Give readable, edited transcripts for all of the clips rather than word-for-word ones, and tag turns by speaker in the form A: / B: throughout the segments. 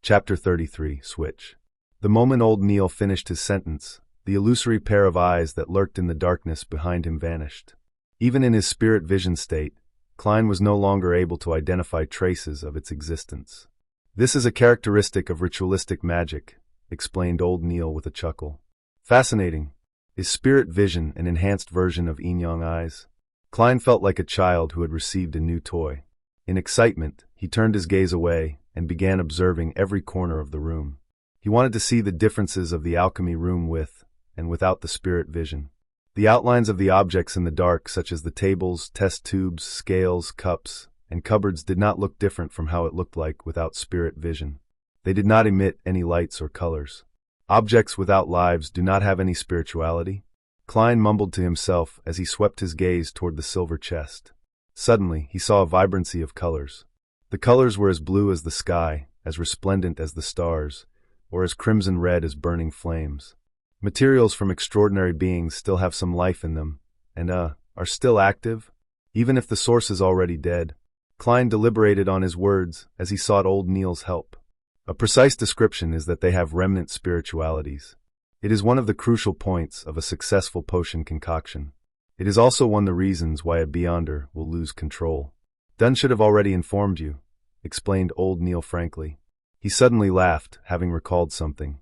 A: Chapter 33, Switch. The moment old Neil finished his sentence, the illusory pair of eyes that lurked in the darkness behind him vanished. Even in his spirit vision state, Klein was no longer able to identify traces of its existence. This is a characteristic of ritualistic magic, explained old Neil with a chuckle. Fascinating. Is spirit vision an enhanced version of yin-yang eyes? Klein felt like a child who had received a new toy. In excitement, he turned his gaze away and began observing every corner of the room. He wanted to see the differences of the alchemy room with and without the spirit vision. The outlines of the objects in the dark, such as the tables, test tubes, scales, cups, and cupboards, did not look different from how it looked like without spirit vision. They did not emit any lights or colors. Objects without lives do not have any spirituality? Klein mumbled to himself as he swept his gaze toward the silver chest. Suddenly, he saw a vibrancy of colors. The colors were as blue as the sky, as resplendent as the stars, or as crimson red as burning flames. Materials from extraordinary beings still have some life in them, and are still active, even if the source is already dead. Klein deliberated on his words as he sought old Neil's help. A precise description is that they have remnant spiritualities. It is one of the crucial points of a successful potion concoction. It is also one of the reasons why a Beyonder will lose control. Dunn should have already informed you, explained old Neil frankly. He suddenly laughed, having recalled something.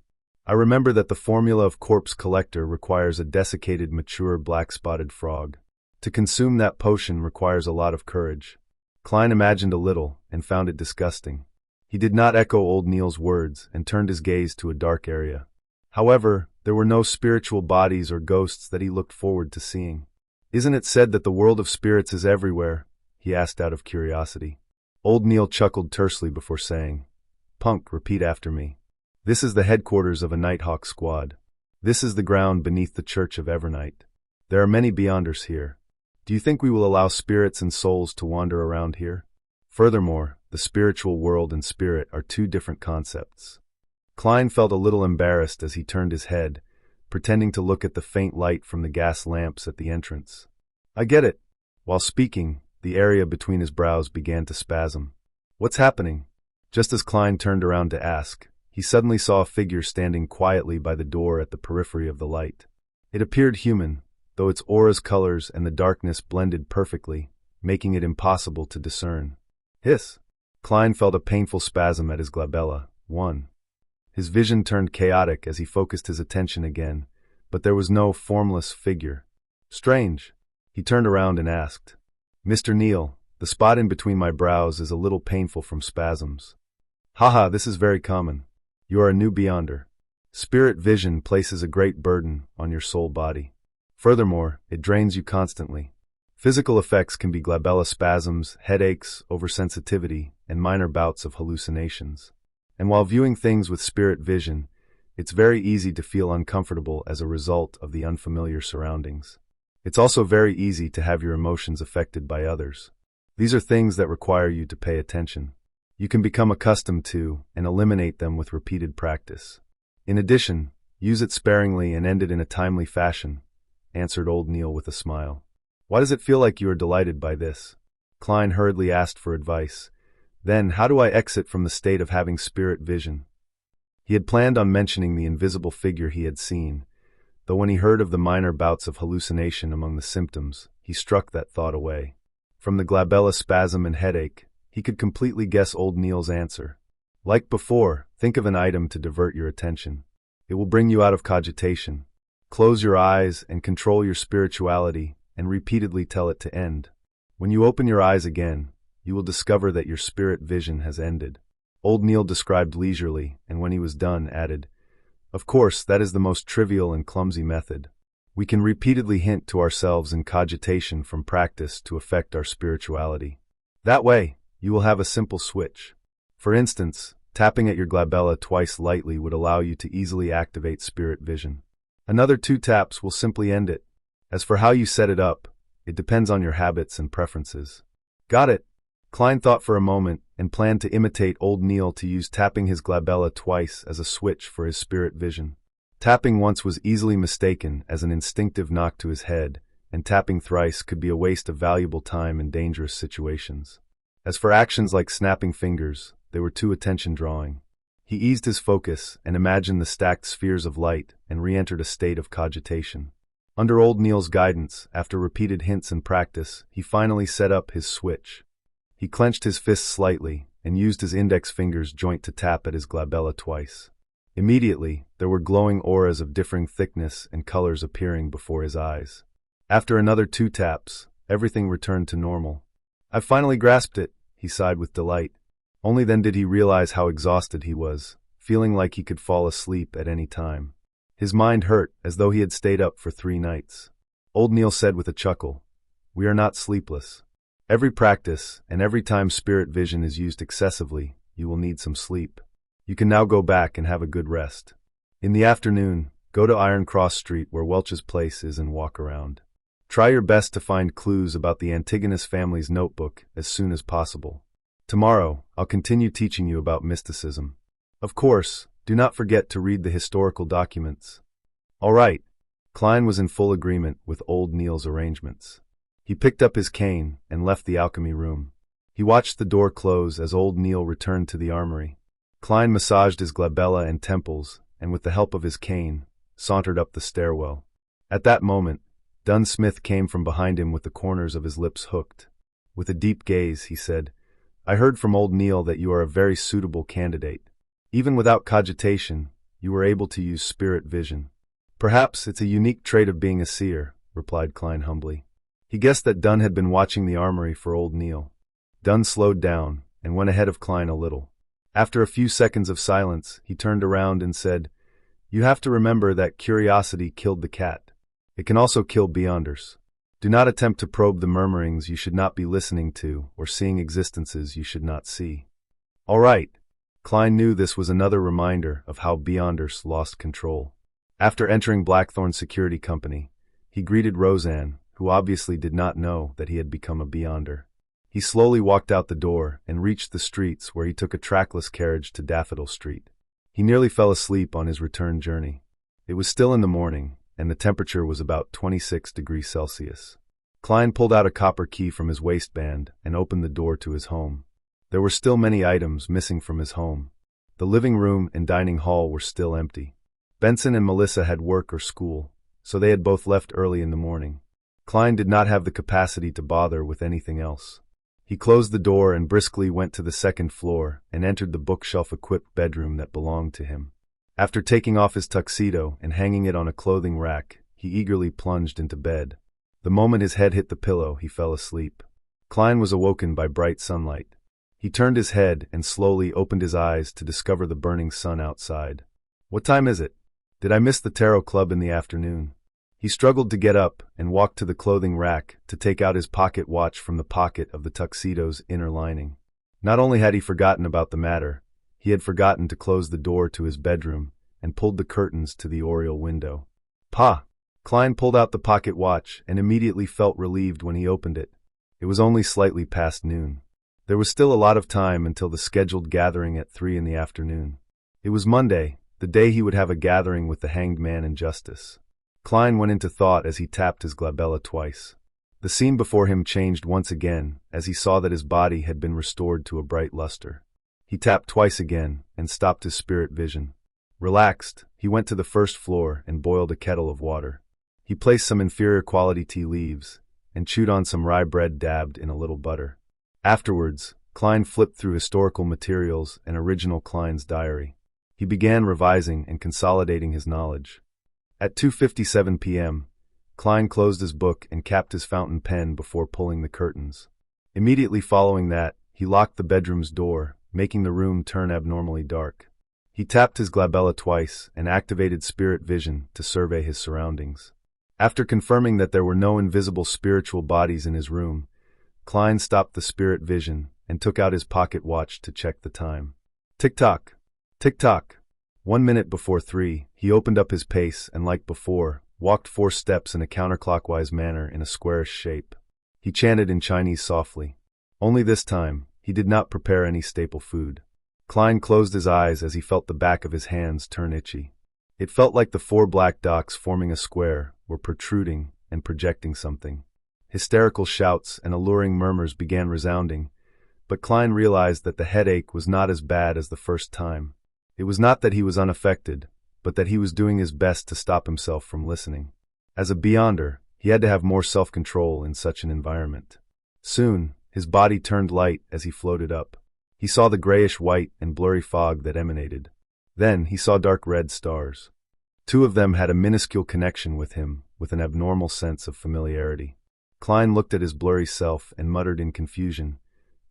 A: I remember that the formula of Corpse Collector requires a desiccated mature black-spotted frog. To consume that potion requires a lot of courage. Klein imagined a little and found it disgusting. He did not echo old Neil's words and turned his gaze to a dark area. However, there were no spiritual bodies or ghosts that he looked forward to seeing. Isn't it said that the world of spirits is everywhere? He asked out of curiosity. Old Neil chuckled tersely before saying, Punk, repeat after me. This is the headquarters of a Nighthawk squad. This is the ground beneath the Church of Evernight. There are many Beyonders here. Do you think we will allow spirits and souls to wander around here? Furthermore, the spiritual world and spirit are two different concepts. Klein felt a little embarrassed as he turned his head, pretending to look at the faint light from the gas lamps at the entrance. I get it. While speaking, the area between his brows began to spasm. What's happening? Just as Klein turned around to ask, he suddenly saw a figure standing quietly by the door at the periphery of the light. It appeared human, though its aura's colors and the darkness blended perfectly, making it impossible to discern. Hiss! Klein felt a painful spasm at his glabella. His vision turned chaotic as he focused his attention again, but there was no formless figure. Strange. He turned around and asked, Mr. Neil, the spot in between my brows is a little painful from spasms. Haha, this is very common. You are a new Beyonder. Spirit vision places a great burden on your soul body. Furthermore, it drains you constantly. Physical effects can be glabella spasms, headaches, oversensitivity, and minor bouts of hallucinations. And while viewing things with spirit vision, it's very easy to feel uncomfortable as a result of the unfamiliar surroundings. It's also very easy to have your emotions affected by others. These are things that require you to pay attention. You can become accustomed to and eliminate them with repeated practice. In addition, use it sparingly and end it in a timely fashion, answered old Neil with a smile. Why does it feel like you are delighted by this? Klein hurriedly asked for advice. Then, how do I exit from the state of having spirit vision? He had planned on mentioning the invisible figure he had seen, though when he heard of the minor bouts of hallucination among the symptoms, he struck that thought away. From the glabella spasm and headache, he could completely guess old Neil's answer. Like before, think of an item to divert your attention. It will bring you out of cogitation. Close your eyes and control your spirituality, and repeatedly tell it to end. When you open your eyes again, you will discover that your spirit vision has ended. Old Neil described leisurely, and when he was done, added, Of course, that is the most trivial and clumsy method. We can repeatedly hint to ourselves in cogitation from practice to affect our spirituality. That way, you will have a simple switch. For instance, tapping at your glabella twice lightly would allow you to easily activate spirit vision. Another 2 taps will simply end it. As for how you set it up, it depends on your habits and preferences. Got it. Klein thought for a moment and planned to imitate old Neil to use tapping his glabella twice as a switch for his spirit vision. Tapping once was easily mistaken as an instinctive knock to his head, and tapping thrice could be a waste of valuable time in dangerous situations. As for actions like snapping fingers, they were too attention-drawing. He eased his focus and imagined the stacked spheres of light and re-entered a state of cogitation. Under old Neil's guidance, after repeated hints and practice, he finally set up his switch. He clenched his fists slightly and used his index finger's joint to tap at his glabella twice. Immediately, there were glowing auras of differing thickness and colors appearing before his eyes. After another 2 taps, everything returned to normal. "I finally grasped it," he sighed with delight. Only then did he realize how exhausted he was, feeling like he could fall asleep at any time. His mind hurt as though he had stayed up for 3 nights. Old Neil said with a chuckle, "We are not sleepless. Every practice and every time spirit vision is used excessively, you will need some sleep. You can now go back and have a good rest. In the afternoon, go to Iron Cross Street where Welch's place is and walk around. Try your best to find clues about the Antigonus family's notebook as soon as possible. Tomorrow, I'll continue teaching you about mysticism. Of course, do not forget to read the historical documents." All right. Klein was in full agreement with old Neil's arrangements. He picked up his cane and left the alchemy room. He watched the door close as old Neil returned to the armory. Klein massaged his glabella and temples, and with the help of his cane, sauntered up the stairwell. At that moment, Dunn Smith came from behind him with the corners of his lips hooked. With a deep gaze, he said, "I heard from old Neil that you are a very suitable candidate. Even without cogitation, you were able to use spirit vision." "Perhaps it's a unique trait of being a seer," replied Klein humbly. He guessed that Dunn had been watching the armory for old Neil. Dunn slowed down and went ahead of Klein a little. After a few seconds of silence, he turned around and said, "You have to remember that curiosity killed the cat. It can also kill beyonders. Do not attempt to probe the murmurings you should not be listening to or seeing existences you should not see." All right. Klein knew this was another reminder of how beyonders lost control. After entering Blackthorn's security company, he greeted Roseanne, who obviously did not know that he had become a beyonder. He slowly walked out the door and reached the streets where he took a trackless carriage to Daffodil Street. He nearly fell asleep on his return journey. It was still in the morning, and the temperature was about 26 degrees Celsius. Klein pulled out a copper key from his waistband and opened the door to his home. There were still many items missing from his home. The living room and dining hall were still empty. Benson and Melissa had work or school, so they had both left early in the morning. Klein did not have the capacity to bother with anything else. He closed the door and briskly went to the second floor and entered the bookshelf-equipped bedroom that belonged to him. After taking off his tuxedo and hanging it on a clothing rack, he eagerly plunged into bed. The moment his head hit the pillow, he fell asleep. Klein was awoken by bright sunlight. He turned his head and slowly opened his eyes to discover the burning sun outside. "What time is it? Did I miss the tarot club in the afternoon?" He struggled to get up and walked to the clothing rack to take out his pocket watch from the pocket of the tuxedo's inner lining. Not only had he forgotten about the matter, he had forgotten to close the door to his bedroom and pulled the curtains to the oriel window. "Pa!" Klein pulled out the pocket watch and immediately felt relieved when he opened it. It was only slightly past noon. There was still a lot of time until the scheduled gathering at 3 in the afternoon. It was Monday, the day he would have a gathering with the hanged man in justice. Klein went into thought as he tapped his glabella twice. The scene before him changed once again as he saw that his body had been restored to a bright luster. He tapped twice again and stopped his spirit vision. Relaxed, he went to the first floor and boiled a kettle of water. He placed some inferior quality tea leaves and chewed on some rye bread dabbed in a little butter. Afterwards, Klein flipped through historical materials and original Klein's diary. He began revising and consolidating his knowledge. At 2:57 p.m., Klein closed his book and capped his fountain pen before pulling the curtains. Immediately following that, he locked the bedroom's door, making the room turn abnormally dark. He tapped his glabella twice and activated spirit vision to survey his surroundings. After confirming that there were no invisible spiritual bodies in his room, Klein stopped the spirit vision and took out his pocket watch to check the time. Tick-tock, tick-tock. 1 minute before 3, he opened up his pace and, like before, walked 4 steps in a counterclockwise manner in a squarish shape. He chanted in Chinese softly. Only this time, he did not prepare any staple food. Klein closed his eyes as he felt the back of his hands turn itchy. It felt like the 4 black dots forming a square were protruding and projecting something. Hysterical shouts and alluring murmurs began resounding, but Klein realized that the headache was not as bad as the first time. It was not that he was unaffected, but that he was doing his best to stop himself from listening. As a beyonder, he had to have more self-control in such an environment. Soon, his body turned light as he floated up. He saw the grayish-white and blurry fog that emanated. Then he saw dark red stars. 2 of them had a minuscule connection with him, with an abnormal sense of familiarity. Klein looked at his blurry self and muttered in confusion,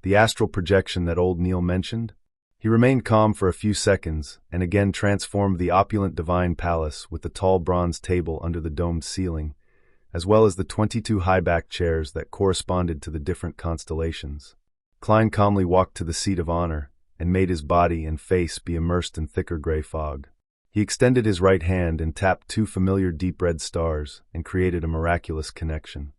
A: "The astral projection that old Neil mentioned?" He remained calm for a few seconds and again transformed the opulent divine palace with the tall bronze table under the domed ceiling, as well as the 22 high-backed chairs that corresponded to the different constellations. Klein calmly walked to the seat of honor and made his body and face be immersed in thicker gray fog. He extended his right hand and tapped 2 familiar deep red stars and created a miraculous connection.